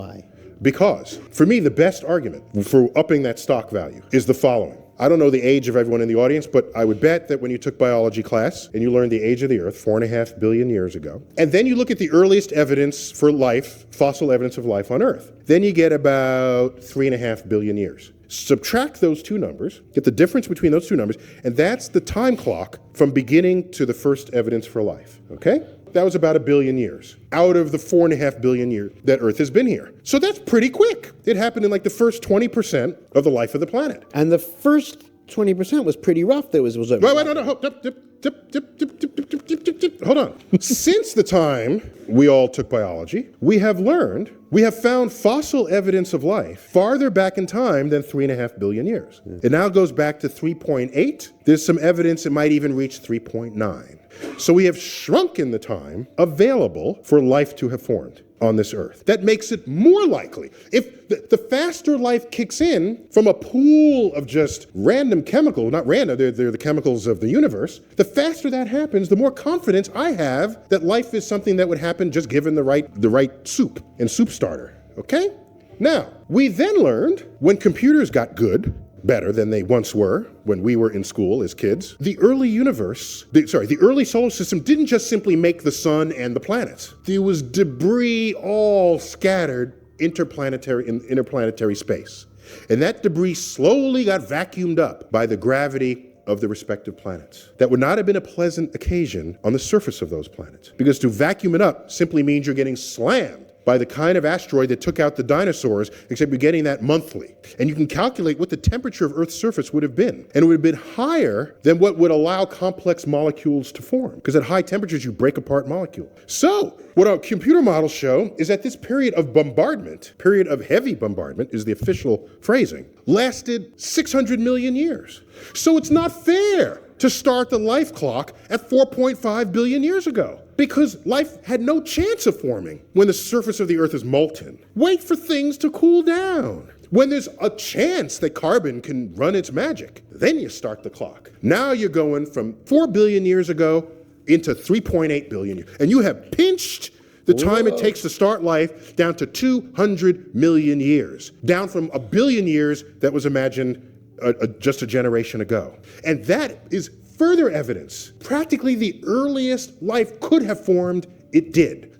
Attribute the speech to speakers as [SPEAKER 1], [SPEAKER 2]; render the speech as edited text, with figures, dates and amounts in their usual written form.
[SPEAKER 1] Why?
[SPEAKER 2] Because, for me, the best argument for upping that stock value is the following. I don't know the age of everyone in the audience, but I would bet that when you took biology class and you learned the age of the Earth 4.5 billion years ago, and then you look at the earliest evidence for life, fossil evidence of life on Earth, then you get about 3.5 billion years. Subtract those two numbers, get the difference between those two numbers, and that's the time clock from beginning to the first evidence for life, okay? That was about 1 billion years out of the 4.5 billion years that Earth has been here. So that's pretty quick. It happened in like the first 20% of the life of the planet.
[SPEAKER 1] And the first 20% was pretty rough. There was
[SPEAKER 2] Wait, no, hold on. Since the time we all took biology, we have found fossil evidence of life farther back in time than 3.5 billion years. It now goes back to 3.8. There's some evidence it might even reach 3.9. So we have shrunken the time available for life to have formed on this Earth. That makes it more likely. If the faster life kicks in from a pool of just random chemicals, not random, they're the chemicals of the universe, the faster that happens, the more confidence I have that life is something that would happen just given the right soup and soup starter, okay? Now, we then learned when computers got good, better than they once were when we were in school as kids, the early solar system didn't just simply make the sun and the planets. There was debris all scattered in interplanetary space. And that debris slowly got vacuumed up by the gravity of the respective planets. That would not have been a pleasant occasion on the surface of those planets, because to vacuum it up simply means you're getting slammed by the kind of asteroid that took out the dinosaurs, except you're getting that monthly. And you can calculate what the temperature of Earth's surface would have been. And it would have been higher than what would allow complex molecules to form, because at high temperatures, you break apart molecules. So, what our computer models show is that this period of heavy bombardment is the official phrasing, lasted 600 million years. So it's not fair to start the life clock at 4.5 billion years ago, because life had no chance of forming when the surface of the Earth is molten. Wait for things to cool down. When there's a chance that carbon can run its magic, then you start the clock. Now you're going from 4 billion years ago into 3.8 billion years. And you have pinched the time it takes to start life down to 200 million years, down from 1 billion years that was imagined just a generation ago. And that is further evidence. Practically the earliest life could have formed, it did.